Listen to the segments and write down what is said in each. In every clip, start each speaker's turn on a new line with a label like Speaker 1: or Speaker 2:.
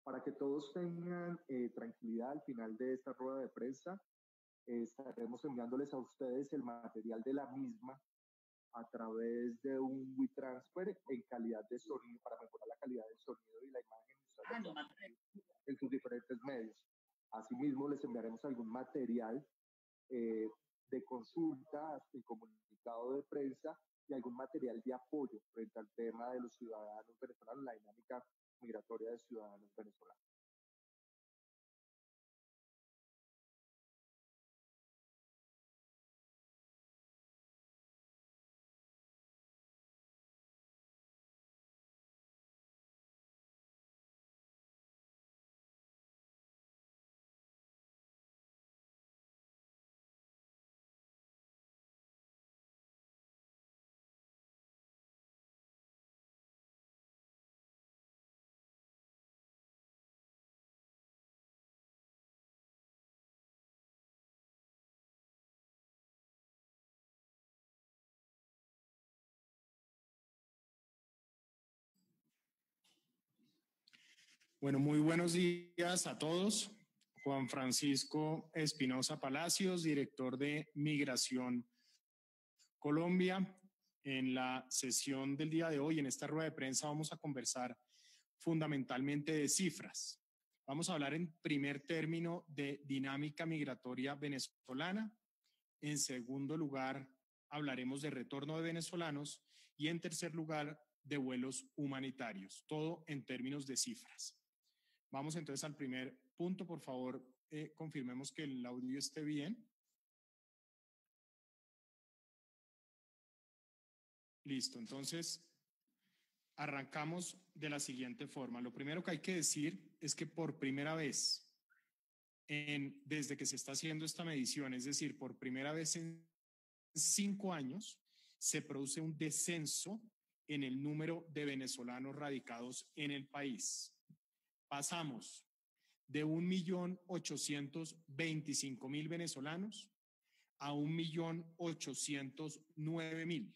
Speaker 1: Para que todos tengan tranquilidad al final de esta rueda de prensa, estaremos enviándoles a ustedes el material de la misma a través de un WeTransfer en calidad de sonido, para mejorar la calidad del sonido y la imagen en sus diferentes medios. Asimismo, les enviaremos algún material de consulta, el comunicado de prensa y algún material de apoyo frente al tema de los ciudadanos venezolanos, la dinámica migratoria de ciudadanos venezolanos.
Speaker 2: Bueno, muy buenos días a todos. Juan Francisco Espinosa Palacios, director de Migración Colombia. En la sesión del día de hoy, en esta rueda de prensa, vamos a conversar fundamentalmente de cifras. Vamos a hablar en primer término de dinámica migratoria venezolana. En segundo lugar, hablaremos de retorno de venezolanos y en tercer lugar, de vuelos humanitarios, todo en términos de cifras. Vamos entonces al primer punto, por favor, confirmemos que el audio esté bien. Listo, entonces arrancamos de la siguiente forma. Lo primero que hay que decir es que por primera vez, desde que se está haciendo esta medición, es decir, por primera vez en 5 años, se produce un descenso en el número de venezolanos radicados en el país. Pasamos de 1.825.000 venezolanos a 1.809.000.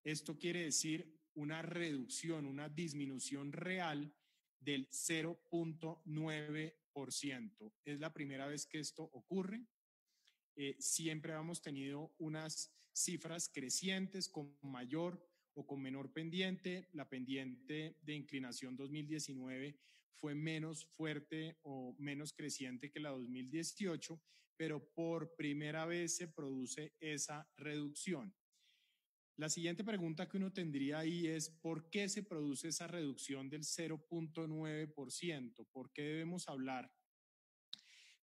Speaker 2: Esto quiere decir una reducción, una disminución real del 0.9%. Es la primera vez que esto ocurre. Siempre hemos tenido unas cifras crecientes con mayor o con menor pendiente. La pendiente de inclinación 2019 fue menos fuerte o menos creciente que la 2018, pero por primera vez se produce esa reducción. La siguiente pregunta que uno tendría ahí es ¿por qué se produce esa reducción del 0.9%? ¿Por qué debemos hablar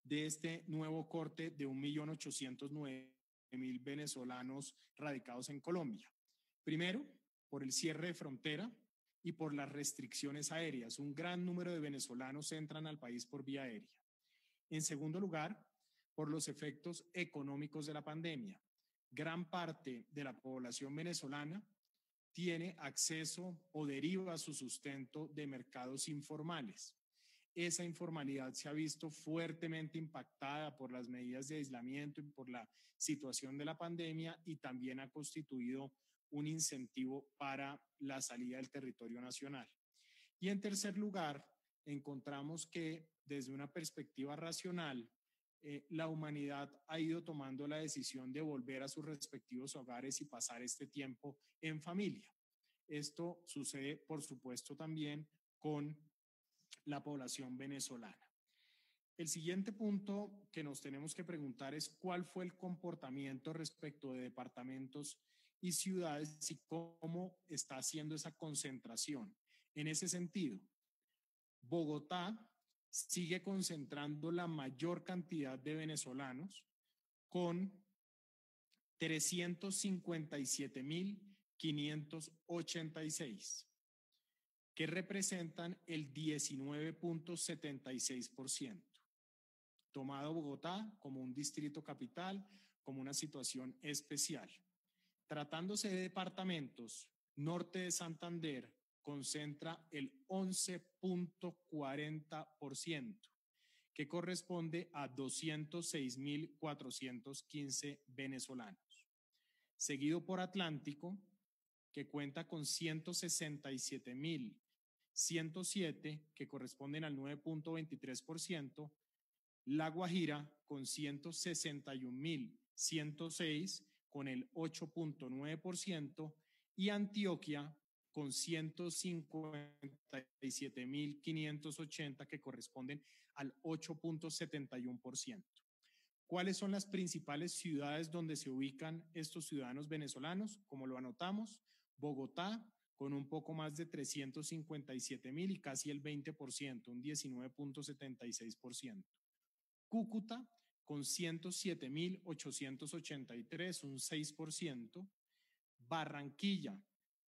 Speaker 2: de este nuevo corte de 1.809.000 venezolanos radicados en Colombia? Primero, por el cierre de frontera y por las restricciones aéreas. Un gran número de venezolanos entran al país por vía aérea. En segundo lugar, por los efectos económicos de la pandemia. Gran parte de la población venezolana tiene acceso o deriva su sustento de mercados informales. Esa informalidad se ha visto fuertemente impactada por las medidas de aislamiento y por la situación de la pandemia y también ha constituido un incentivo para la salida del territorio nacional. Y en tercer lugar, encontramos que desde una perspectiva racional, la humanidad ha ido tomando la decisión de volver a sus respectivos hogares y pasar este tiempo en familia. Esto sucede, por supuesto, también con la población venezolana. El siguiente punto que nos tenemos que preguntar es cuál fue el comportamiento respecto de departamentos y ciudades y cómo está haciendo esa concentración. En ese sentido, Bogotá sigue concentrando la mayor cantidad de venezolanos con 357.586, que representan el 19.76%. Tomado Bogotá como un distrito capital, como una situación especial. Tratándose de departamentos, norte de Santander concentra el 11.40%, que corresponde a 206.415 venezolanos. Seguido por Atlántico, que cuenta con 167.000 107, que corresponden al 9.23%, La Guajira con 161.106 con el 8.9% y Antioquia con 157.580 que corresponden al 8.71%. ¿Cuáles son las principales ciudades donde se ubican estos ciudadanos venezolanos? Como lo anotamos, Bogotá con un poco más de 357.000 y casi el 20%, un 19.76%. Cúcuta con 107.883, un 6%. Barranquilla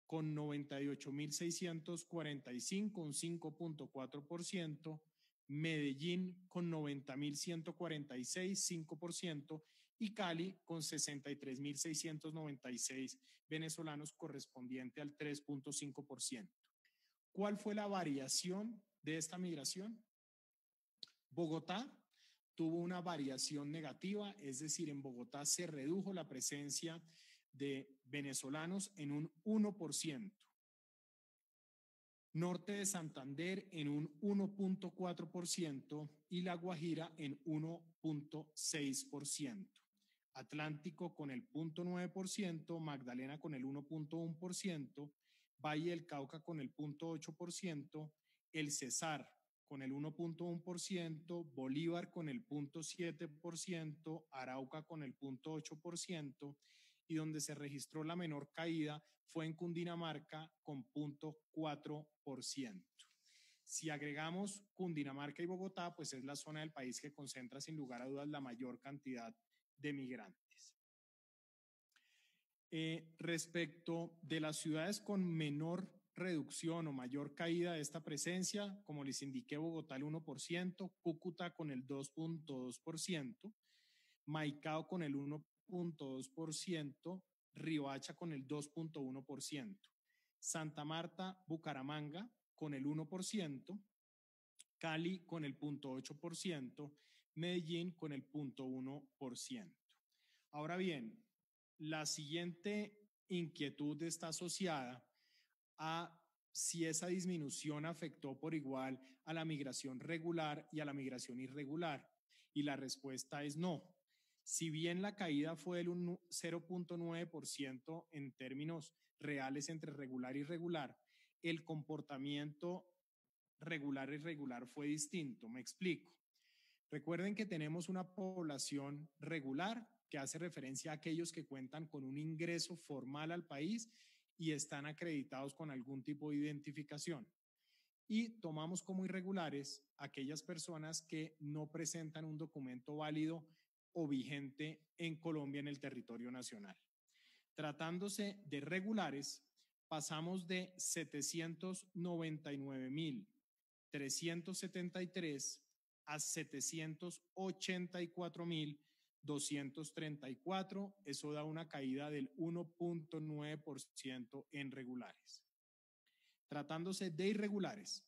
Speaker 2: con 98.645, un 5.4%. Medellín con 90.146, 5%, y Cali con 63.696 venezolanos, correspondiente al 3.5%. ¿Cuál fue la variación de esta migración? Bogotá tuvo una variación negativa, es decir, en Bogotá se redujo la presencia de venezolanos en un 1%. Norte de Santander en un 1.4% y La Guajira en 1.6%. Atlántico con el 0.9%, Magdalena con el 1.1%, Valle del Cauca con el 0.8%, el Cesar con el 1.1%, Bolívar con el 0.7%, Arauca con el 0.8%, y donde se registró la menor caída fue en Cundinamarca con 0.4%. Si agregamos Cundinamarca y Bogotá, pues es la zona del país que concentra sin lugar a dudas la mayor cantidad de migrantes. Respecto de las ciudades con menor reducción o mayor caída de esta presencia, como les indiqué, Bogotá el 1%, Cúcuta con el 2.2%, Maicao con el 1.2%, Riohacha con el 2.1%, Santa Marta, Bucaramanga con el 1%, Cali con el 0.8%, Medellín con el 0.1%. Ahora bien, la siguiente inquietud está asociada a si esa disminución afectó por igual a la migración regular y a la migración irregular. Y la respuesta es no. Si bien la caída fue del 0.9% en términos reales entre regular y irregular, el comportamiento regular e irregular fue distinto. Me explico. Recuerden que tenemos una población regular que hace referencia a aquellos que cuentan con un ingreso formal al país y están acreditados con algún tipo de identificación. Y tomamos como irregulares aquellas personas que no presentan un documento válido o vigente en Colombia en el territorio nacional. Tratándose de regulares, pasamos de 799.373 a 784.234, eso da una caída del 1.9% en regulares. Tratándose de irregulares,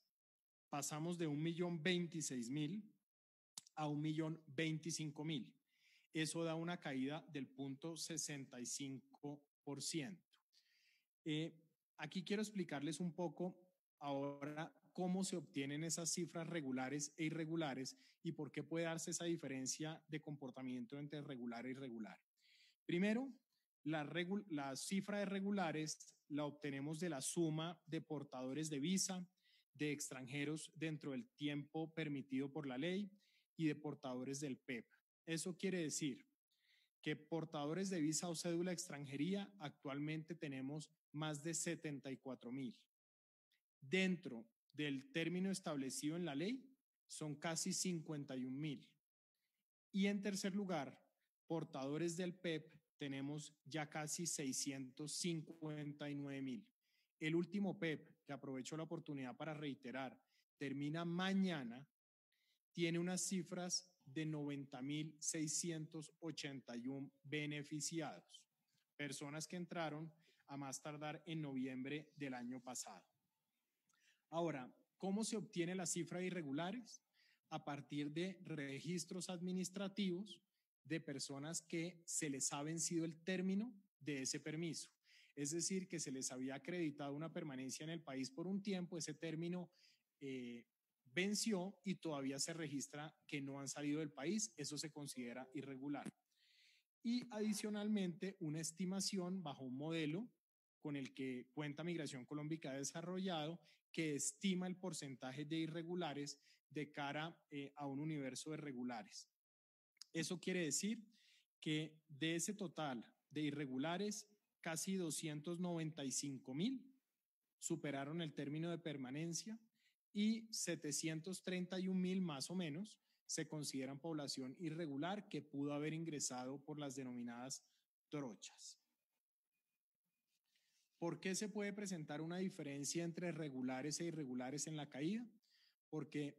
Speaker 2: pasamos de 1.026.000 a 1.025.000. Eso da una caída del 0.65%. Aquí quiero explicarles un poco ahora cómo se obtienen esas cifras regulares e irregulares y por qué puede darse esa diferencia de comportamiento entre regular e irregular. Primero, la cifra de regulares la obtenemos de la suma de portadores de visa, de extranjeros dentro del tiempo permitido por la ley y de portadores del PEP. Eso quiere decir que portadores de visa o cédula de extranjería actualmente tenemos más de 74.000. Dentro del término establecido en la ley son casi 51.000. Y en tercer lugar, portadores del PEP tenemos ya casi 659.000. El último PEP, que aprovecho la oportunidad para reiterar, termina mañana, tiene unas cifras de 90.681 beneficiados, personas que entraron a más tardar en noviembre del año pasado. Ahora, ¿cómo se obtiene la cifra de irregulares? A partir de registros administrativos de personas que se les ha vencido el término de ese permiso. Es decir, que se les había acreditado una permanencia en el país por un tiempo, ese término venció y todavía se registra que no han salido del país, eso se considera irregular. Y adicionalmente, una estimación bajo un modelo con el que cuenta Migración Colombia que ha desarrollado, que estima el porcentaje de irregulares de cara a un universo de regulares. Eso quiere decir que de ese total de irregulares, casi 295,000 superaron el término de permanencia y 731,000 más o menos se consideran población irregular que pudo haber ingresado por las denominadas trochas. ¿Por qué se puede presentar una diferencia entre regulares e irregulares en la caída? Porque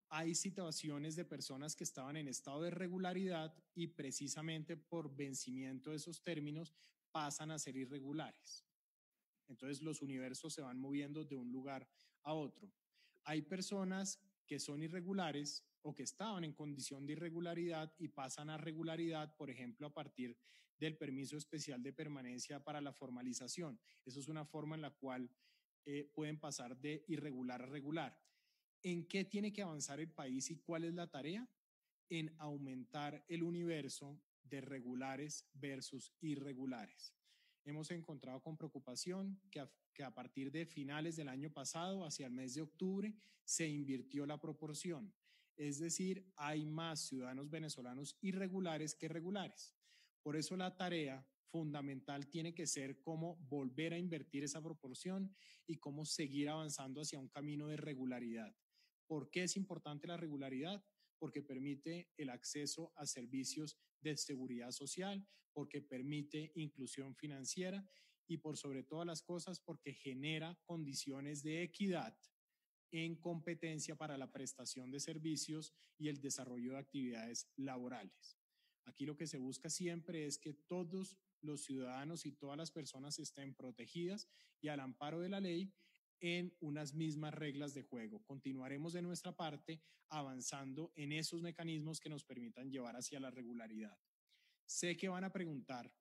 Speaker 2: hay situaciones de personas que estaban en estado de regularidad y precisamente por vencimiento de esos términos pasan a ser irregulares. Entonces los universos se van moviendo de un lugar a otro. Hay personas que son irregulares o que estaban en condición de irregularidad y pasan a regularidad, por ejemplo, a partir del permiso especial de permanencia para la formalización. Eso es una forma en la cual pueden pasar de irregular a regular. ¿En qué tiene que avanzar el país y cuál es la tarea? En aumentar el universo de regulares versus irregulares. Hemos encontrado con preocupación que a partir de finales del año pasado, hacia el mes de octubre, se invirtió la proporción. Es decir, hay más ciudadanos venezolanos irregulares que regulares. Por eso la tarea fundamental tiene que ser cómo volver a invertir esa proporción y cómo seguir avanzando hacia un camino de regularidad. ¿Por qué es importante la regularidad? Porque permite el acceso a servicios de seguridad social, porque permite inclusión financiera y por sobre todas las cosas porque genera condiciones de equidad en competencia para la prestación de servicios y el desarrollo de actividades laborales. Aquí lo que se busca siempre es que todos los ciudadanos y todas las personas estén protegidas y al amparo de la ley en unas mismas reglas de juego. Continuaremos de nuestra parte avanzando en esos mecanismos que nos permitan llevar hacia la regularidad. Sé que van a preguntar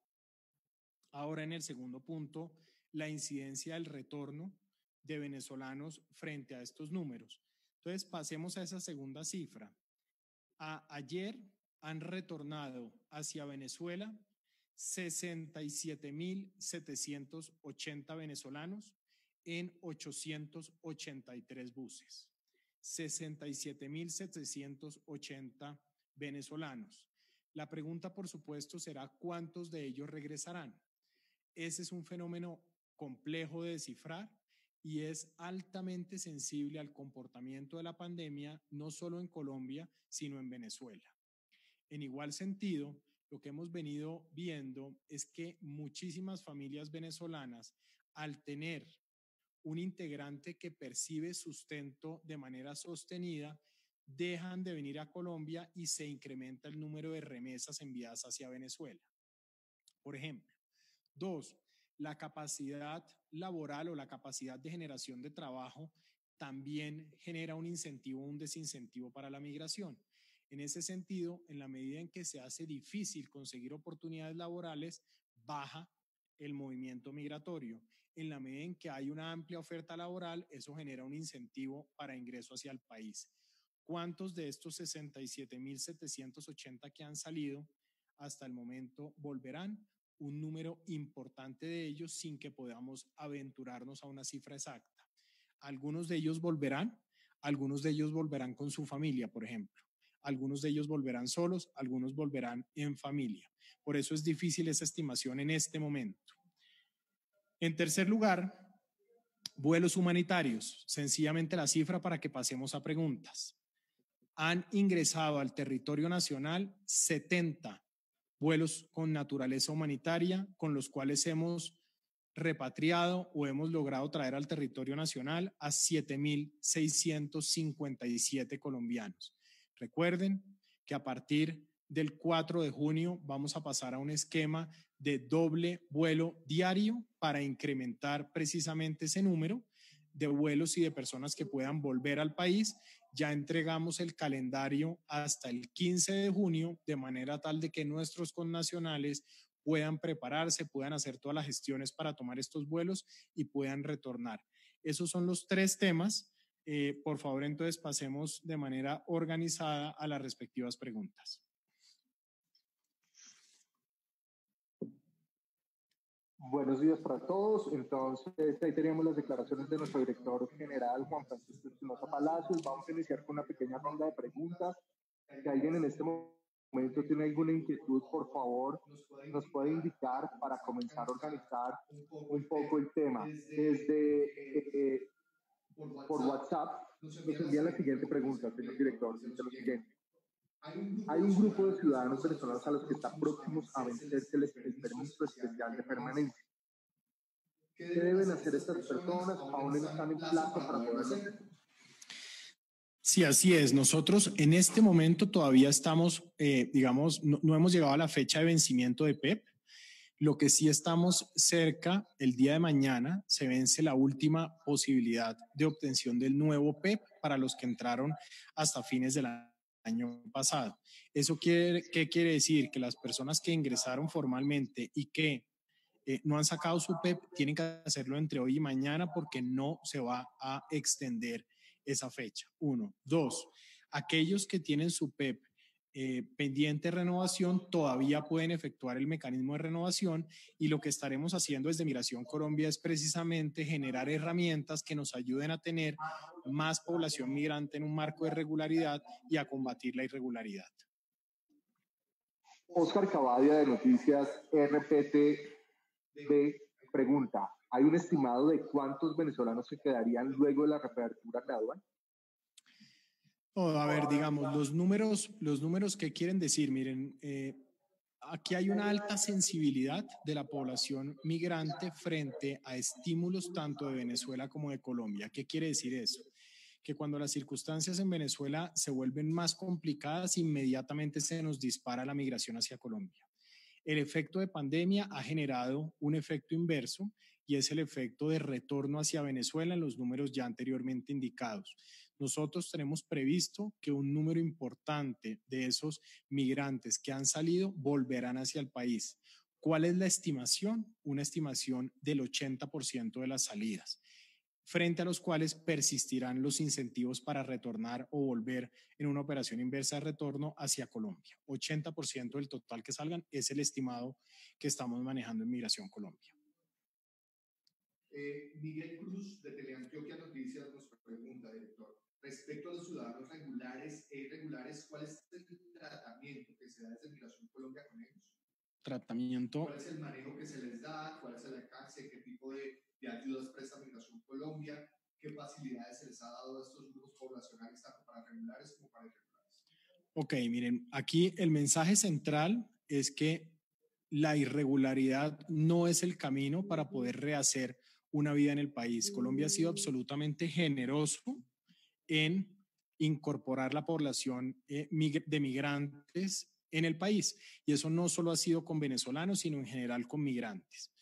Speaker 2: ahora en el segundo punto la incidencia del retorno de venezolanos frente a estos números. Entonces pasemos a esa segunda cifra. Ayer han retornado hacia Venezuela 67,780 venezolanos en 883 buses. 67,780 venezolanos. La pregunta, por supuesto, será ¿cuántos de ellos regresarán? Ese es un fenómeno complejo de descifrar y es altamente sensible al comportamiento de la pandemia, no solo en Colombia, sino en Venezuela. En igual sentido, lo que hemos venido viendo es que muchísimas familias venezolanas, al tener un integrante que percibe sustento de manera sostenida, dejan de venir a Colombia y se incrementa el número de remesas enviadas hacia Venezuela. Por ejemplo, 2, la capacidad laboral o la capacidad de generación de trabajo también genera un incentivo o un desincentivo para la migración. En ese sentido, en la medida en que se hace difícil conseguir oportunidades laborales, baja el movimiento migratorio. En la medida en que hay una amplia oferta laboral, eso genera un incentivo para ingreso hacia el país. ¿Cuántos de estos 67,780 que han salido hasta el momento volverán? Un número importante de ellos sin que podamos aventurarnos a una cifra exacta. Algunos de ellos volverán con su familia, por ejemplo. Algunos de ellos volverán solos, algunos volverán en familia. Por eso es difícil esa estimación en este momento. En tercer lugar, vuelos humanitarios. Sencillamente la cifra para que pasemos a preguntas. Han ingresado al territorio nacional 70 vuelos con naturaleza humanitaria, con los cuales hemos repatriado o hemos logrado traer al territorio nacional a 7,657 colombianos. Recuerden que a partir del 4 de junio vamos a pasar a un esquema de doble vuelo diario para incrementar precisamente ese número de vuelos y de personas que puedan volver al país. Ya entregamos el calendario hasta el 15 de junio, de manera tal de que nuestros connacionales puedan prepararse, puedan hacer todas las gestiones para tomar estos vuelos y puedan retornar. Esos son los tres temas. Por favor, entonces pasemos de manera organizada a las respectivas preguntas.
Speaker 1: Buenos días para todos. Entonces, ahí teníamos las declaraciones de nuestro director general, Juan Francisco Espinosa Palacios. Vamos a iniciar con una pequeña ronda de preguntas. Si alguien en este momento tiene alguna inquietud, por favor, nos puede indicar para comenzar a organizar un poco el tema. Por WhatsApp nos envían la siguiente pregunta, señor director. Dice lo siguiente. Hay un grupo de ciudadanos venezolanos a los que están próximos a vencerse el permiso especial de permanencia. ¿Qué deben hacer estas personas? ¿Aún no están en plazo para poderlo hacer?
Speaker 2: Sí, así es. Nosotros en este momento todavía estamos, digamos, no hemos llegado a la fecha de vencimiento de PEP. Lo que sí estamos cerca, el día de mañana se vence la última posibilidad de obtención del nuevo PEP para los que entraron hasta fines del año pasado. ¿Eso qué quiere decir? Que las personas que ingresaron formalmente y que no han sacado su PEP tienen que hacerlo entre hoy y mañana porque no se va a extender esa fecha. Uno. Dos, aquellos que tienen su PEP pendiente de renovación todavía pueden efectuar el mecanismo de renovación y lo que estaremos haciendo desde Migración Colombia es precisamente generar herramientas que nos ayuden a tener más población migrante en un marco de regularidad y a combatir la irregularidad.
Speaker 1: Oscar Cabadia de Noticias RPTV pregunta, ¿hay un estimado de cuántos venezolanos se quedarían luego de la reapertura gradual?
Speaker 2: A ver, digamos, los números que quieren decir, miren, aquí hay una alta sensibilidad de la población migrante frente a estímulos tanto de Venezuela como de Colombia. ¿Qué quiere decir eso? Que cuando las circunstancias en Venezuela se vuelven más complicadas, inmediatamente se nos dispara la migración hacia Colombia. El efecto de pandemia ha generado un efecto inverso y es el efecto de retorno hacia Venezuela en los números ya anteriormente indicados. Nosotros tenemos previsto que un número importante de esos migrantes que han salido volverán hacia el país. ¿Cuál es la estimación? Una estimación del 80% de las salidas, frente a los cuales persistirán los incentivos para retornar o volver en una operación inversa de retorno hacia Colombia. 80% del total que salgan es el estimado que estamos manejando en Migración Colombia.
Speaker 3: Miguel Cruz de Teleantioquia Noticias nos pregunta, director, respecto a los ciudadanos irregulares, ¿cuál es el tratamiento que se da desde Migración Colombia con ellos?
Speaker 2: Tratamiento.
Speaker 3: ¿Cuál es el manejo que se les da? ¿Cuál es el alcance? ¿Qué tipo de ayudas presta Migración Colombia? ¿Qué facilidades se les ha dado a estos grupos poblacionales, tanto para regulares como para irregulares?
Speaker 2: Ok, miren, aquí el mensaje central es que la irregularidad no es el camino para poder rehacer una vida en el país. Colombia ha sido absolutamente generoso en incorporar la población de migrantes en el país. Y eso no solo ha sido con venezolanos, sino en general con migrantes.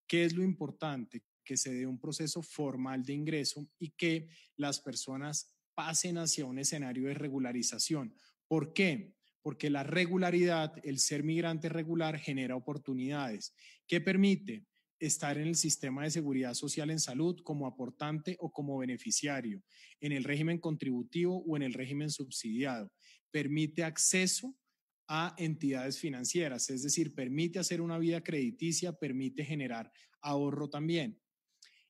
Speaker 2: ¿Qué es lo importante? Que se dé un proceso formal de ingreso y que las personas pasen hacia un escenario de regularización. ¿Por qué? Porque la regularidad, el ser migrante regular, genera oportunidades. ¿Qué permite? Estar en el sistema de seguridad social en salud como aportante o como beneficiario, en el régimen contributivo o en el régimen subsidiado. Permite acceso a entidades financieras, es decir, permite hacer una vida crediticia, permite generar ahorro también.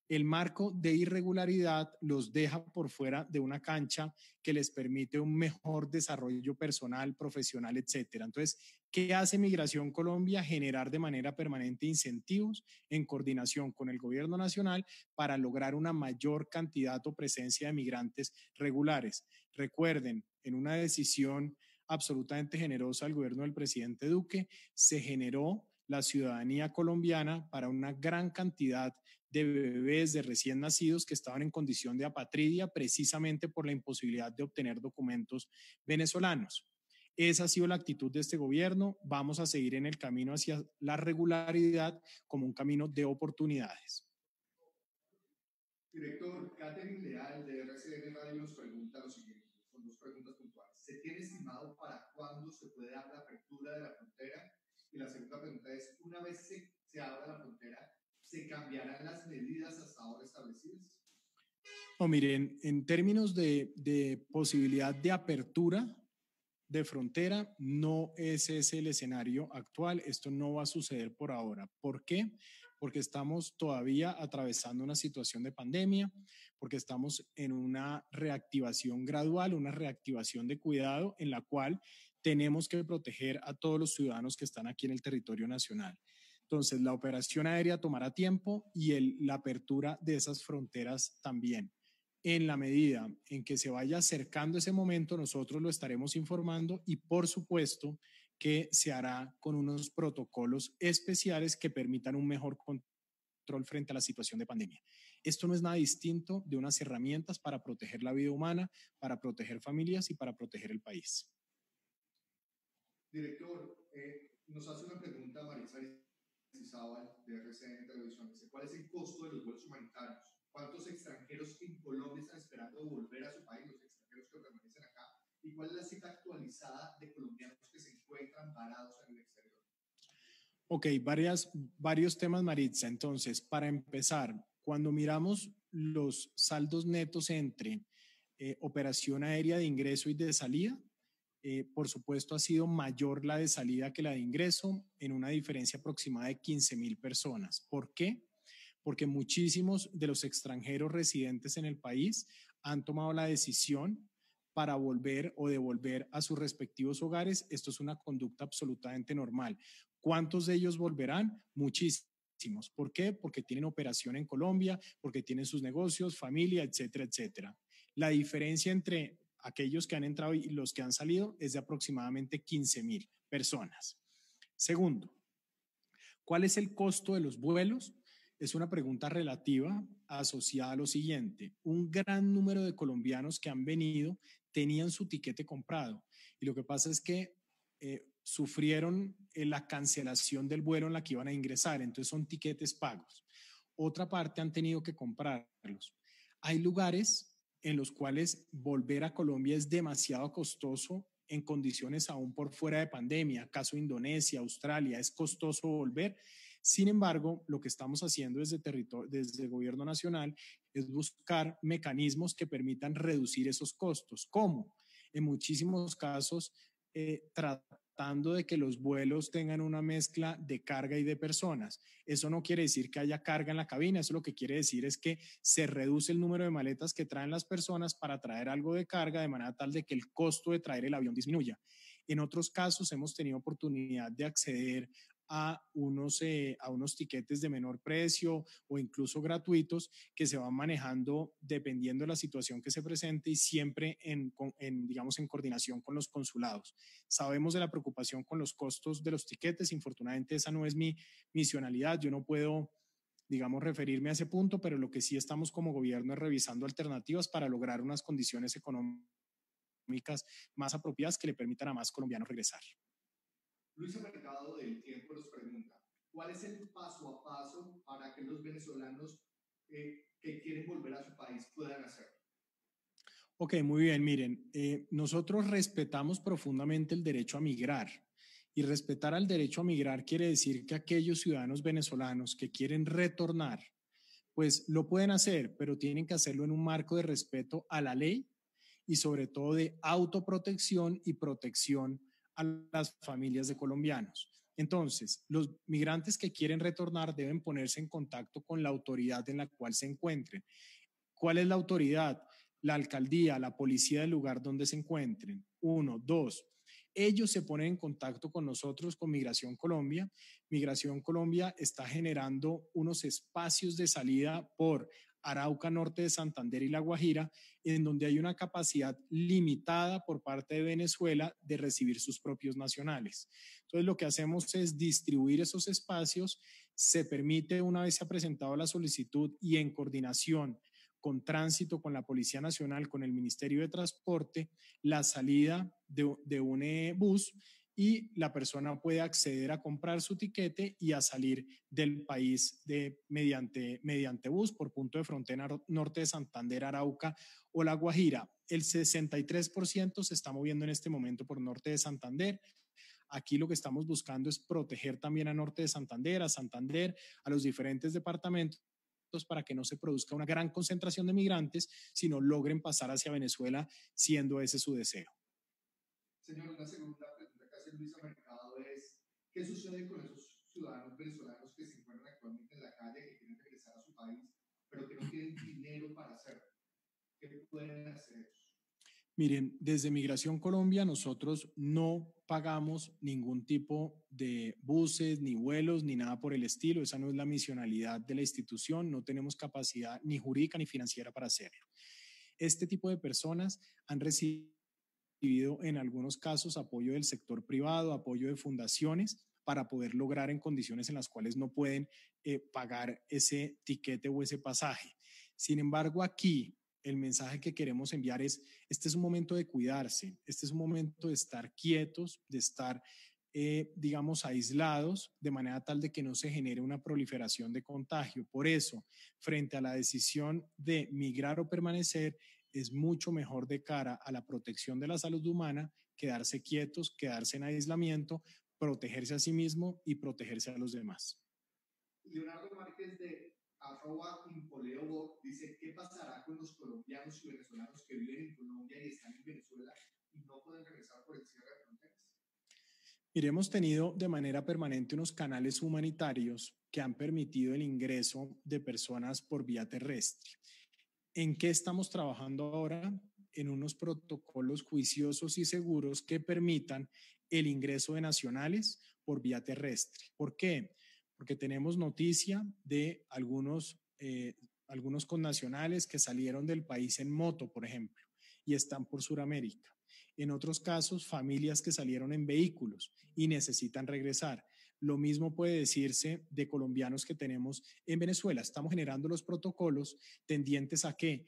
Speaker 2: El marco de irregularidad los deja por fuera de una cancha que les permite un mejor desarrollo personal, profesional, etcétera. Entonces, ¿qué hace Migración Colombia? Generar de manera permanente incentivos en coordinación con el gobierno nacional para lograr una mayor cantidad o presencia de migrantes regulares. Recuerden, en una decisión absolutamente generosa del gobierno del presidente Duque, se generó la ciudadanía colombiana para una gran cantidad de bebés, de recién nacidos que estaban en condición de apatridia precisamente por la imposibilidad de obtener documentos venezolanos. Esa ha sido la actitud de este gobierno. Vamos a seguir en el camino hacia la regularidad como un camino de oportunidades.
Speaker 3: Director, Catherine Leal de RCN Radio nos pregunta lo siguiente, son dos preguntas puntuales. ¿Se tiene estimado para cuándo se puede dar la apertura de la frontera? Y la segunda pregunta es, una vez se abra la frontera, ¿se cambiarán las medidas hasta ahora establecidas?
Speaker 2: No, miren, en términos de posibilidad de apertura de frontera, no ese es el escenario actual. Esto no va a suceder por ahora. ¿Por qué? Porque estamos todavía atravesando una situación de pandemia, porque estamos en una reactivación gradual, una reactivación de cuidado en la cual tenemos que proteger a todos los ciudadanos que están aquí en el territorio nacional. Entonces, la operación aérea tomará tiempo y la apertura de esas fronteras también. En la medida en que se vaya acercando ese momento, nosotros lo estaremos informando y por supuesto que se hará con unos protocolos especiales que permitan un mejor control frente a la situación de pandemia. Esto no es nada distinto de unas herramientas para proteger la vida humana, para proteger familias y para proteger el país.
Speaker 3: Director, nos hace una pregunta Maritza Aristizábal de RCN Televisión. Dice, ¿cuál es el costo de los vuelos humanitarios? ¿Cuántos extranjeros en Colombia están esperando volver a su país, los extranjeros que permanecen acá? ¿Y cuál es la cifra actualizada de colombianos que se encuentran varados en el exterior?
Speaker 2: Ok, varios temas, Maritza. Entonces, para empezar, cuando miramos los saldos netos entre operación aérea de ingreso y de salida, por supuesto ha sido mayor la de salida que la de ingreso, en una diferencia aproximada de 15.000 personas. ¿Por qué? Porque muchísimos de los extranjeros residentes en el país han tomado la decisión para volver o devolver a sus respectivos hogares. Esto es una conducta absolutamente normal. ¿Cuántos de ellos volverán? Muchísimos. ¿Por qué? Porque tienen operación en Colombia, porque tienen sus negocios, familia, etcétera, etcétera. La diferencia entre aquellos que han entrado y los que han salido es de aproximadamente 15.000 personas. Segundo, ¿cuál es el costo de los vuelos? Es una pregunta relativa asociada a lo siguiente. Un gran número de colombianos que han venido tenían su tiquete comprado y lo que pasa es que sufrieron la cancelación del vuelo en la que iban a ingresar, entonces son tiquetes pagos. Otra parte han tenido que comprarlos. Hay lugares en los cuales volver a Colombia es demasiado costoso en condiciones aún por fuera de pandemia, caso Indonesia, Australia, es costoso volver. Sin embargo, lo que estamos haciendo desde el gobierno nacional es buscar mecanismos que permitan reducir esos costos. ¿Cómo? En muchísimos casos, tratando de que los vuelos tengan una mezcla de carga y de personas. Eso no quiere decir que haya carga en la cabina, eso lo que quiere decir es que se reduce el número de maletas que traen las personas para traer algo de carga de manera tal de que el costo de traer el avión disminuya. En otros casos hemos tenido oportunidad de acceder a unos tiquetes de menor precio o incluso gratuitos que se van manejando dependiendo de la situación que se presente y siempre digamos, en coordinación con los consulados. Sabemos de la preocupación con los costos de los tiquetes, infortunadamente esa no es mi misionalidad, yo no puedo, digamos, referirme a ese punto, pero lo que sí estamos como gobierno es revisando alternativas para lograr unas condiciones económicas más apropiadas que le permitan a más colombianos regresar.
Speaker 3: Luisa Mercado del Tiempo nos pregunta, ¿cuál es el paso a paso para que los venezolanos que quieren volver a su país puedan hacerlo?
Speaker 2: Ok, muy bien, miren, nosotros respetamos profundamente el derecho a migrar y respetar al derecho a migrar quiere decir que aquellos ciudadanos venezolanos que quieren retornar, pues lo pueden hacer, pero tienen que hacerlo en un marco de respeto a la ley y sobre todo de autoprotección y protección a las familias de colombianos. Entonces, los migrantes que quieren retornar deben ponerse en contacto con la autoridad en la cual se encuentren. ¿Cuál es la autoridad? La alcaldía, la policía del lugar donde se encuentren. 1, 2. Ellos se ponen en contacto con nosotros, con Migración Colombia. Migración Colombia está generando unos espacios de salida por Arauca, norte de Santander y La Guajira, en donde hay una capacidad limitada por parte de Venezuela de recibir sus propios nacionales. Entonces, lo que hacemos es distribuir esos espacios. Se permite, una vez se ha presentado la solicitud y en coordinación con Tránsito, con la Policía Nacional, con el Ministerio de Transporte, la salida de un bus y la persona puede acceder a comprar su tiquete y a salir del país mediante bus por punto de frontera norte de Santander, Arauca o La Guajira. El 63% se está moviendo en este momento por norte de Santander. Aquí lo que estamos buscando es proteger también a Norte de Santander, a Santander, a los diferentes departamentos para que no se produzca una gran concentración de migrantes, sino logren pasar hacia Venezuela, siendo ese su deseo.
Speaker 3: Señor, una segunda pregunta que hace Luisa Mercado es, ¿qué sucede con esos ciudadanos venezolanos que se encuentran actualmente en la calle, que quieren regresar a su país, pero que no tienen dinero para hacerlo? ¿Qué pueden hacer?
Speaker 2: Miren, desde Migración Colombia nosotros no pagamos ningún tipo de buses, ni vuelos, ni nada por el estilo. Esa no es la misionalidad de la institución. No tenemos capacidad ni jurídica ni financiera para hacerlo. Este tipo de personas han recibido en algunos casos apoyo del sector privado, apoyo de fundaciones para poder lograr en condiciones en las cuales no pueden pagar ese tiquete o ese pasaje. Sin embargo, aquí el mensaje que queremos enviar es, este es un momento de cuidarse, este es un momento de estar quietos, de estar, digamos, aislados, de manera tal de que no se genere una proliferación de contagio. Por eso, frente a la decisión de migrar o permanecer, es mucho mejor de cara a la protección de la salud humana quedarse quietos, quedarse en aislamiento, protegerse a sí mismo y protegerse a los demás.
Speaker 3: Leonardo Márquez de @Impoleo dice, ¿qué pasará con los colombianos y venezolanos que viven en Colombia y están en Venezuela y no pueden regresar por el cierre de fronteras?
Speaker 2: Mire, hemos tenido de manera permanente unos canales humanitarios que han permitido el ingreso de personas por vía terrestre. ¿En qué estamos trabajando ahora? En unos protocolos juiciosos y seguros que permitan el ingreso de nacionales por vía terrestre. ¿Por qué? Porque tenemos noticia de algunos connacionales que salieron del país en moto, por ejemplo, y están por Sudamérica. En otros casos, familias que salieron en vehículos y necesitan regresar. Lo mismo puede decirse de colombianos que tenemos en Venezuela. Estamos generando los protocolos tendientes a que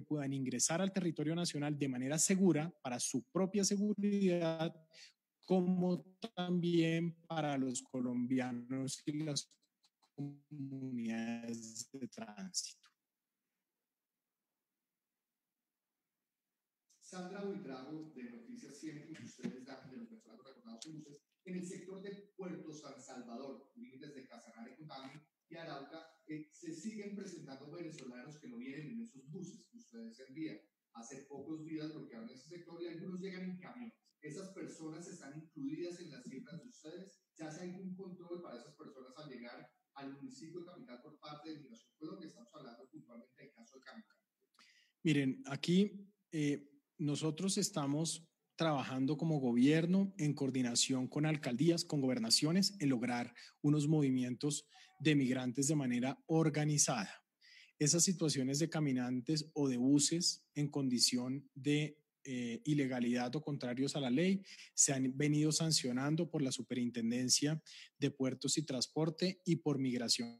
Speaker 2: puedan ingresar al territorio nacional de manera segura para su propia seguridad, como también para los colombianos y las comunidades de tránsito.
Speaker 3: Sandra Buitrago, de Noticias 100, que ustedes dan de los venezolanos recordados en buses, en el sector de Puerto San Salvador, límites de Casanare, Cotami y Arauca, se siguen presentando venezolanos que no vienen en esos buses que ustedes envían. Hace pocos días bloquearon ese sector y algunos llegan en camiones. ¿Esas personas están incluidas en las cifras de ustedes? ¿Se hace algún control para esas personas al llegar al municipio capital por parte de Migración Colombia? Estamos hablando puntualmente del caso de Cancún.
Speaker 2: Miren, aquí nosotros estamos trabajando como gobierno en coordinación con alcaldías, con gobernaciones, en lograr unos movimientos de migrantes de manera organizada. Esas situaciones de caminantes o de buses en condición de ilegalidad o contrarios a la ley se han venido sancionando por la Superintendencia de Puertos y Transporte y por Migración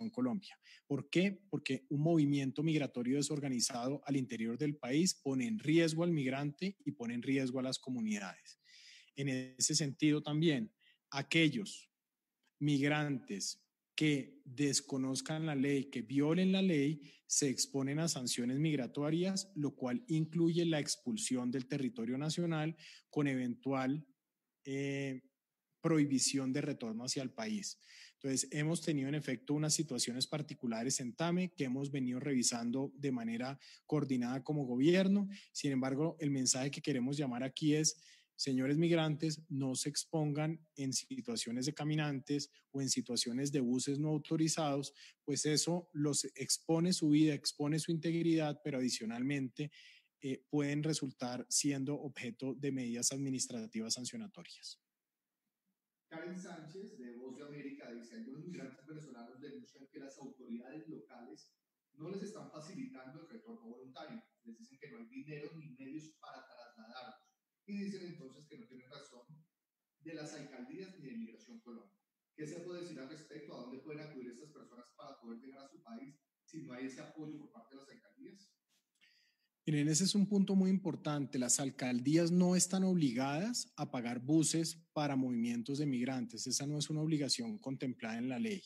Speaker 2: en Colombia. ¿Por qué? Porque un movimiento migratorio desorganizado al interior del país pone en riesgo al migrante y pone en riesgo a las comunidades. En ese sentido también, aquellos migrantes que desconozcan la ley, que violen la ley, se exponen a sanciones migratorias, lo cual incluye la expulsión del territorio nacional con eventual prohibición de retorno hacia el país. Entonces, hemos tenido en efecto unas situaciones particulares en TAME que hemos venido revisando de manera coordinada como gobierno. Sin embargo, el mensaje que queremos llamar aquí es, señores migrantes, no se expongan en situaciones de caminantes o en situaciones de buses no autorizados, pues eso los expone su vida, expone su integridad, pero adicionalmente pueden resultar siendo objeto de medidas administrativas sancionatorias.
Speaker 3: Karen Sánchez, de Voz de América, dice, algunos migrantes venezolanos denuncian que las autoridades locales no les están facilitando el retorno voluntario. Les dicen que no hay dinero ni medios para trasladarlos. Y dicen entonces que no tienen razón de las alcaldías ni de Migración Colombia. ¿Qué se puede decir al respecto? ¿A dónde pueden acudir estas personas para poder llegar a su país si no hay ese apoyo por parte de las alcaldías?
Speaker 2: Miren, ese es un punto muy importante. Las alcaldías no están obligadas a pagar buses para movimientos de migrantes. Esa no es una obligación contemplada en la ley.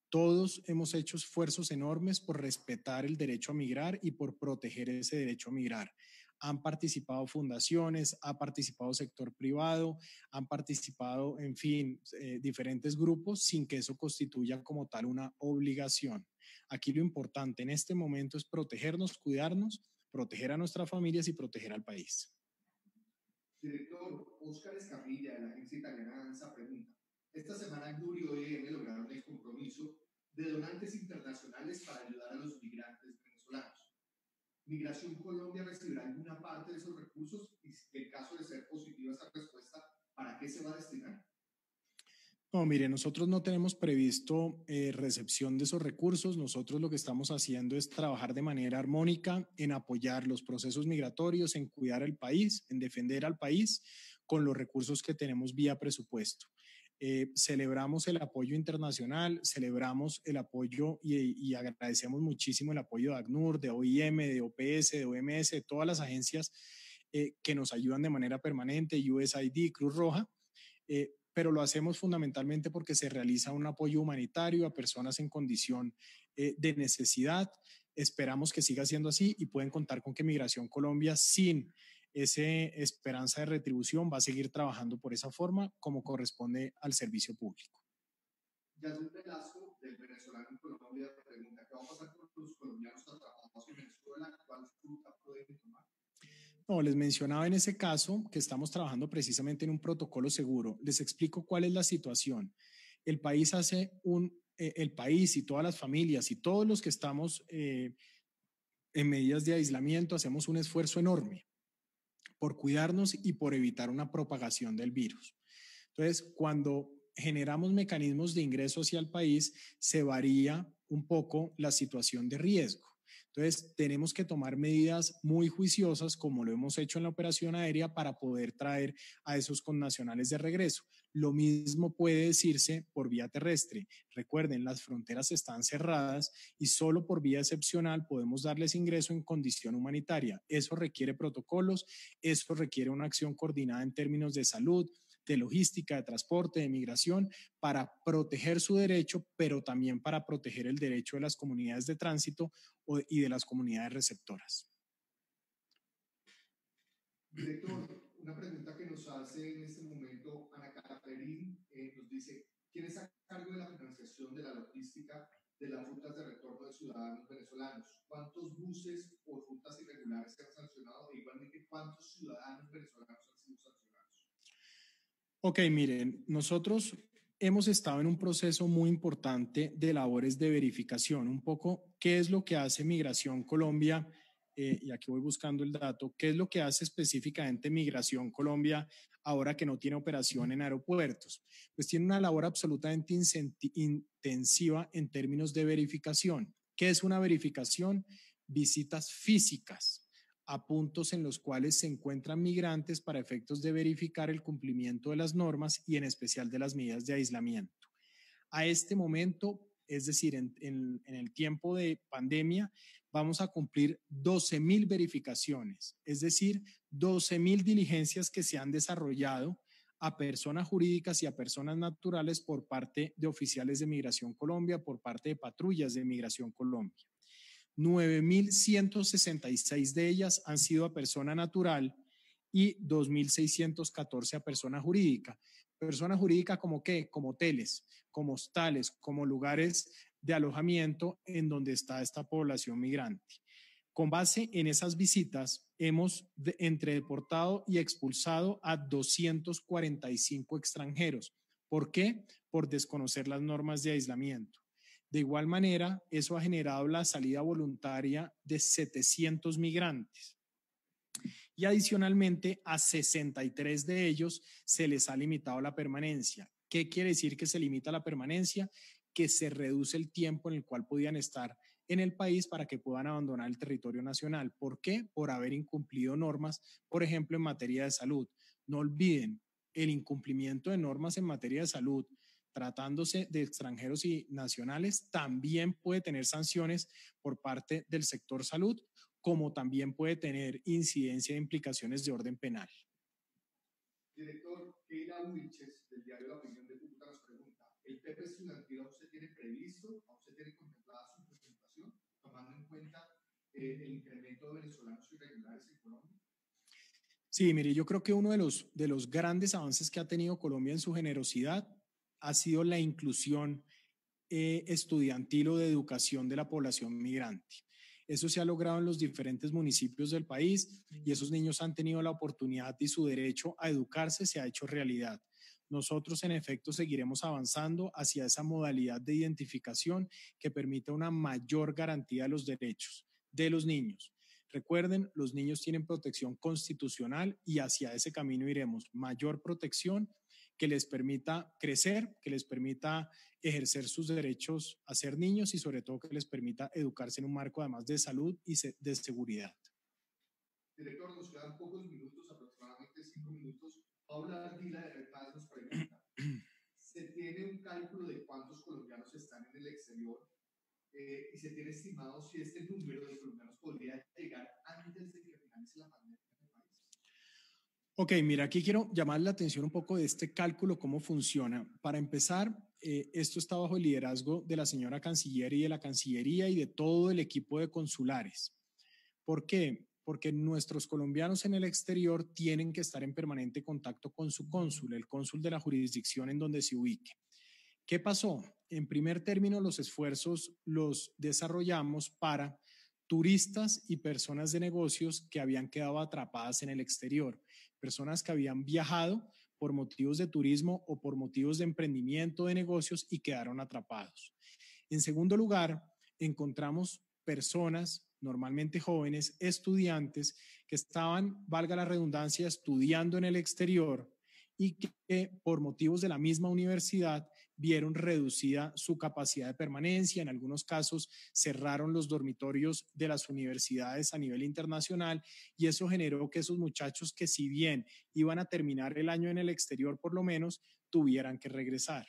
Speaker 2: Todos hemos hecho esfuerzos enormes por respetar el derecho a migrar y por proteger ese derecho a migrar. han participado fundaciones, ha participado sector privado, han participado, en fin, diferentes grupos sin que eso constituya como tal una obligación. Aquí lo importante en este momento es protegernos, cuidarnos, proteger a nuestras familias y proteger al país.
Speaker 3: Director Óscar Escamilla, de la agencia italiana ANSA, pregunta: esta semana Gluri y OEM lograron el compromiso de donantes internacionales para ayudar a los migrantes venezolanos. ¿Migración Colombia recibirá alguna parte de esos recursos? Y en caso de ser positiva esa respuesta, ¿para qué se va a destinar?
Speaker 2: No, mire, nosotros no tenemos previsto recepción de esos recursos. Nosotros lo que estamos haciendo es trabajar de manera armónica en apoyar los procesos migratorios, en cuidar el país, en defender al país con los recursos que tenemos vía presupuesto. Celebramos el apoyo internacional, celebramos el apoyo y agradecemos muchísimo el apoyo de ACNUR, de OIM, de OPS, de OMS, de todas las agencias que nos ayudan de manera permanente, USAID, Cruz Roja. Pero lo hacemos fundamentalmente porque se realiza un apoyo humanitario a personas en condición de necesidad. Esperamos que siga siendo así y pueden contar con que Migración Colombia, sin esa esperanza de retribución, va a seguir trabajando por esa forma como corresponde al servicio público.
Speaker 3: Yasmín Velasco, del venezolano en Colombia, pregunta: ¿qué va a pasar con los colombianos atrapados en Venezuela? ¿Cuál ruta pueden tomar?
Speaker 2: No, les mencionaba en ese caso que estamos trabajando precisamente en un protocolo seguro. Les explico cuál es la situación. El país el país y todas las familias y todos los que estamos en medidas de aislamiento hacemos un esfuerzo enorme por cuidarnos y por evitar una propagación del virus. Entonces, cuando generamos mecanismos de ingreso hacia el país, se varía un poco la situación de riesgo. Entonces, tenemos que tomar medidas muy juiciosas, como lo hemos hecho en la operación aérea, para poder traer a esos connacionales de regreso. Lo mismo puede decirse por vía terrestre. Recuerden, las fronteras están cerradas y solo por vía excepcional podemos darles ingreso en condición humanitaria. Eso requiere protocolos, eso requiere una acción coordinada en términos de salud, de logística, de transporte, de migración, para proteger su derecho, pero también para proteger el derecho de las comunidades de tránsito y de las comunidades receptoras.
Speaker 3: Director, una pregunta que nos hace en este momento Ana Caterín, nos dice: ¿quién está a cargo de la financiación de la logística de las rutas de retorno de ciudadanos venezolanos? ¿Cuántos buses o rutas irregulares se han sancionado? E igualmente, ¿cuántos ciudadanos venezolanos han sido sancionados?
Speaker 2: Ok, miren, nosotros hemos estado en un proceso muy importante de labores de verificación. Un poco, ¿qué es lo que hace Migración Colombia? Y aquí voy buscando el dato. ¿Qué es lo que hace específicamente Migración Colombia ahora que no tiene operación en aeropuertos? Pues tiene una labor absolutamente intensiva en términos de verificación. ¿Qué es una verificación? Visitas físicas a puntos en los cuales se encuentran migrantes para efectos de verificar el cumplimiento de las normas y en especial de las medidas de aislamiento. A este momento, es decir, en el tiempo de pandemia, vamos a cumplir 12,000 verificaciones, es decir, 12,000 diligencias que se han desarrollado a personas jurídicas y a personas naturales por parte de oficiales de Migración Colombia, por parte de patrullas de Migración Colombia. 9,166 de ellas han sido a persona natural y 2,614 a persona jurídica. Persona jurídica como qué, como hoteles, como hostales, como lugares de alojamiento en donde está esta población migrante. Con base en esas visitas, hemos entre deportado y expulsado a 245 extranjeros. ¿Por qué? Por desconocer las normas de aislamiento. De igual manera, eso ha generado la salida voluntaria de 700 migrantes. Y adicionalmente, a 63 de ellos se les ha limitado la permanencia. ¿Qué quiere decir que se limita la permanencia? Que se reduce el tiempo en el cual podían estar en el país para que puedan abandonar el territorio nacional. ¿Por qué? Por haber incumplido normas, por ejemplo, en materia de salud. No olviden, el incumplimiento de normas en materia de salud, tratándose de extranjeros y nacionales, también puede tener sanciones por parte del sector salud, como también puede tener incidencia de implicaciones de orden penal.
Speaker 3: Director, Keila Wilches, del diario La Opinión de Cúcuta, nos pregunta: ¿el PP estudiantil aún se tiene previsto, aún se tiene contemplada su presentación, tomando en cuenta el incremento de venezolanos irregulares en Colombia?
Speaker 2: Sí, mire, yo creo que uno de los grandes avances que ha tenido Colombia en su generosidad ha sido la inclusión estudiantil o de educación de la población migrante. Eso se ha logrado en los diferentes municipios del país y esos niños han tenido la oportunidad y su derecho a educarse se ha hecho realidad. Nosotros, en efecto, seguiremos avanzando hacia esa modalidad de identificación que permita una mayor garantía de los derechos de los niños. Recuerden, los niños tienen protección constitucional y hacia ese camino iremos. Mayor protección que les permita crecer, que les permita ejercer sus derechos a ser niños y sobre todo que les permita educarse en un marco además de salud y de seguridad.
Speaker 3: Director, nos quedan pocos minutos, aproximadamente 5 minutos. Paula Ardila de Red Paz nos pregunta, ¿se tiene un cálculo de cuántos colombianos están en el exterior y se tiene estimado si este número de colombianos podría llegar antes de que finalice la pandemia en el país?
Speaker 2: Ok, mira, aquí quiero llamar la atención un poco de este cálculo, cómo funciona. Para empezar, esto está bajo el liderazgo de la señora canciller y de la Cancillería y de todo el equipo de consulares. ¿Por qué? Porque nuestros colombianos en el exterior tienen que estar en permanente contacto con su cónsul, el cónsul de la jurisdicción en donde se ubique. ¿Qué pasó? En primer término, los esfuerzos los desarrollamos para turistas y personas de negocios que habían quedado atrapadas en el exterior, personas que habían viajado por motivos de turismo o por motivos de emprendimiento de negocios y quedaron atrapados. En segundo lugar, encontramos personas, normalmente jóvenes, estudiantes, que estaban, valga la redundancia, estudiando en el exterior y que por motivos de la misma universidad vieron reducida su capacidad de permanencia. En algunos casos cerraron los dormitorios de las universidades a nivel internacional y eso generó que esos muchachos que si bien iban a terminar el año en el exterior por lo menos, tuvieran que regresar.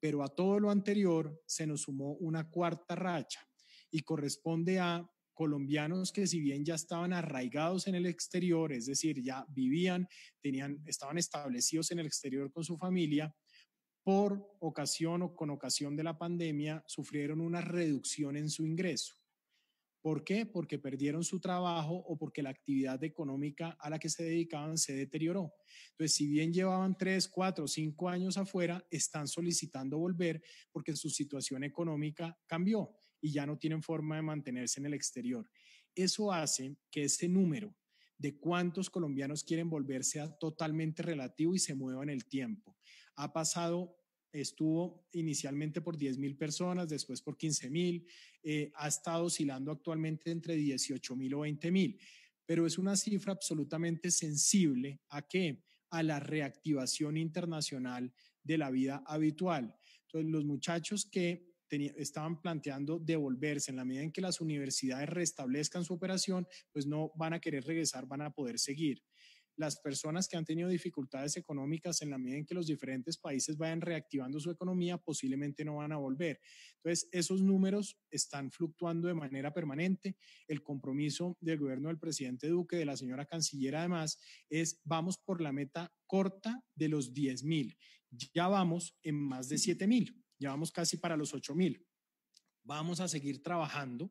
Speaker 2: Pero a todo lo anterior se nos sumó una cuarta racha y corresponde a colombianos que si bien ya estaban arraigados en el exterior, es decir, ya vivían, estaban establecidos en el exterior con su familia, por ocasión o con ocasión de la pandemia sufrieron una reducción en su ingreso. ¿Por qué? Porque perdieron su trabajo o porque la actividad económica a la que se dedicaban se deterioró. Entonces, si bien llevaban 3, 4, 5 años afuera, están solicitando volver porque su situación económica cambió y ya no tienen forma de mantenerse en el exterior. Eso hace que ese número de cuántos colombianos quieren volver sea totalmente relativo y se mueva en el tiempo. Ha pasado, estuvo inicialmente por 10.000 personas, después por 15.000, ha estado oscilando actualmente entre 18.000 o 20.000, pero es una cifra absolutamente sensible a qué, a la reactivación internacional de la vida habitual. Entonces, los muchachos que estaban planteando devolverse en la medida en que las universidades restablezcan su operación, pues no van a querer regresar, van a poder seguir. Las personas que han tenido dificultades económicas en la medida en que los diferentes países vayan reactivando su economía, posiblemente no van a volver. Entonces, esos números están fluctuando de manera permanente. El compromiso del gobierno del presidente Duque, de la señora canciller además, es vamos por la meta corta de los 10.000. Ya vamos en más de 7.000, ya vamos casi para los 8.000. Vamos a seguir trabajando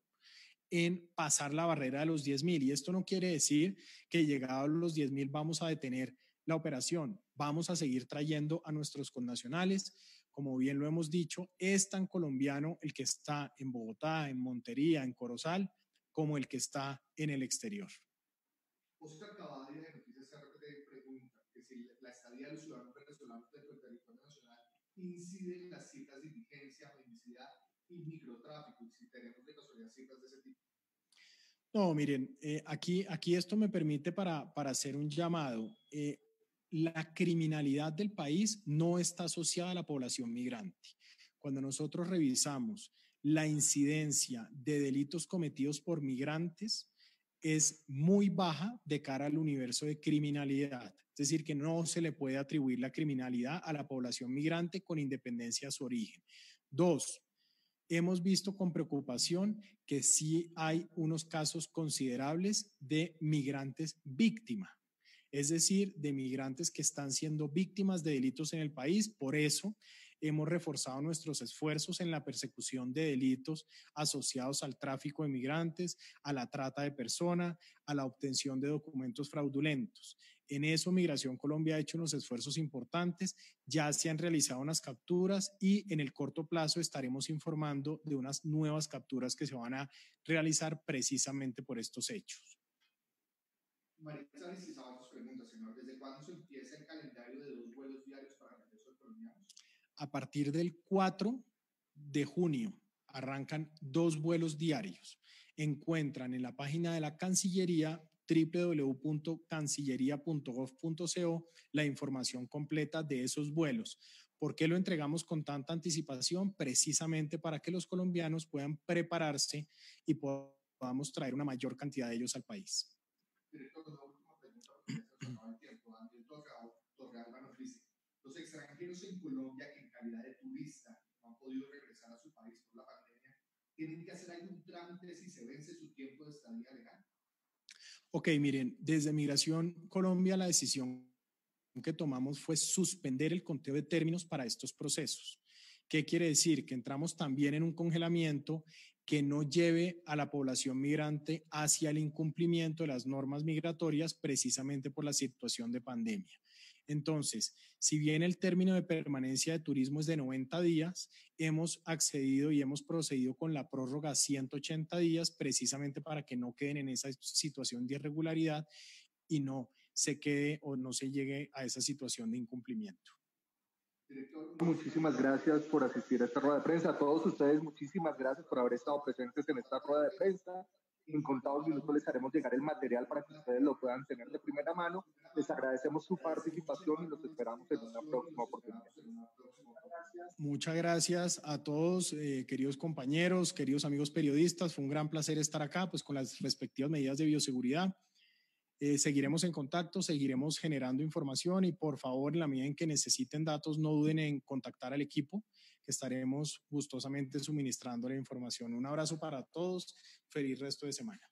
Speaker 2: en pasar la barrera de los 10.000 y esto no quiere decir que llegados a los 10.000 vamos a detener la operación, vamos a seguir trayendo a nuestros connacionales. Como bien lo hemos dicho, es tan colombiano el que está en Bogotá, en Montería, en Corozal, como el que está en el exterior.
Speaker 3: Oscar Cavadia de Noticias RPT pregunta que si la estadía de los ciudadanos venezolanos dentro del territorio nacional incide en las cifras de indigencia, mendicidad y microtráfico, y si tenemos de casualidad cifras de ese tipo.
Speaker 2: No, miren, aquí esto me permite para hacer un llamado. La criminalidad del país no está asociada a la población migrante. Cuando nosotros revisamos la incidencia de delitos cometidos por migrantes, es muy baja de cara al universo de criminalidad. Es decir, que no se le puede atribuir la criminalidad a la población migrante con independencia de su origen. Dos, hemos visto con preocupación que sí hay unos casos considerables de migrantes víctimas, es decir, de migrantes que están siendo víctimas de delitos en el país. Por eso hemos reforzado nuestros esfuerzos en la persecución de delitos asociados al tráfico de migrantes, a la trata de personas, a la obtención de documentos fraudulentos. En eso Migración Colombia ha hecho unos esfuerzos importantes, ya se han realizado unas capturas y en el corto plazo estaremos informando de unas nuevas capturas que se van a realizar precisamente por estos hechos.
Speaker 3: Maritza Aristizábal nos pregunta, señor, ¿desde cuándo se empieza el calendario de 2 vuelos diarios para el regreso de colombianos?
Speaker 2: A partir del 4 de junio arrancan 2 vuelos diarios. Encuentran en la página de la Cancillería www.cancillería.gov.co la información completa de esos vuelos. ¿Por qué lo entregamos con tanta anticipación? Precisamente para que los colombianos puedan prepararse y podamos traer una mayor cantidad de ellos al país.
Speaker 3: Director, una última pregunta porque ya se nos acaba el tiempo. Daniel Torrealba nos dice, los extranjeros en Colombia que en calidad de turista no han podido regresar a su país por la pandemia, ¿tienen que hacer algún trámite si se vence su tiempo de estadía legal?
Speaker 2: Ok, miren, desde Migración Colombia la decisión que tomamos fue suspender el conteo de términos para estos procesos. ¿Qué quiere decir? Que entramos también en un congelamiento que no lleve a la población migrante hacia el incumplimiento de las normas migratorias precisamente por la situación de pandemia. Entonces, si bien el término de permanencia de turismo es de 90 días, hemos accedido y hemos procedido con la prórroga a 180 días precisamente para que no queden en esa situación de irregularidad y no se quede o no se llegue a esa situación de incumplimiento.
Speaker 1: Muchísimas gracias por asistir a esta rueda de prensa. A todos ustedes, muchísimas gracias por haber estado presentes en esta rueda de prensa. En contados minutos les haremos llegar el material para que ustedes lo puedan tener de primera mano. Les agradecemos su participación y los esperamos en una próxima oportunidad.
Speaker 2: Muchas gracias a todos, queridos compañeros, queridos amigos periodistas. Fue un gran placer estar acá, pues con las respectivas medidas de bioseguridad. Seguiremos en contacto, seguiremos generando información y por favor, en la medida en que necesiten datos, no duden en contactar al equipo, que estaremos gustosamente suministrando la información. Un abrazo para todos, feliz resto de semana.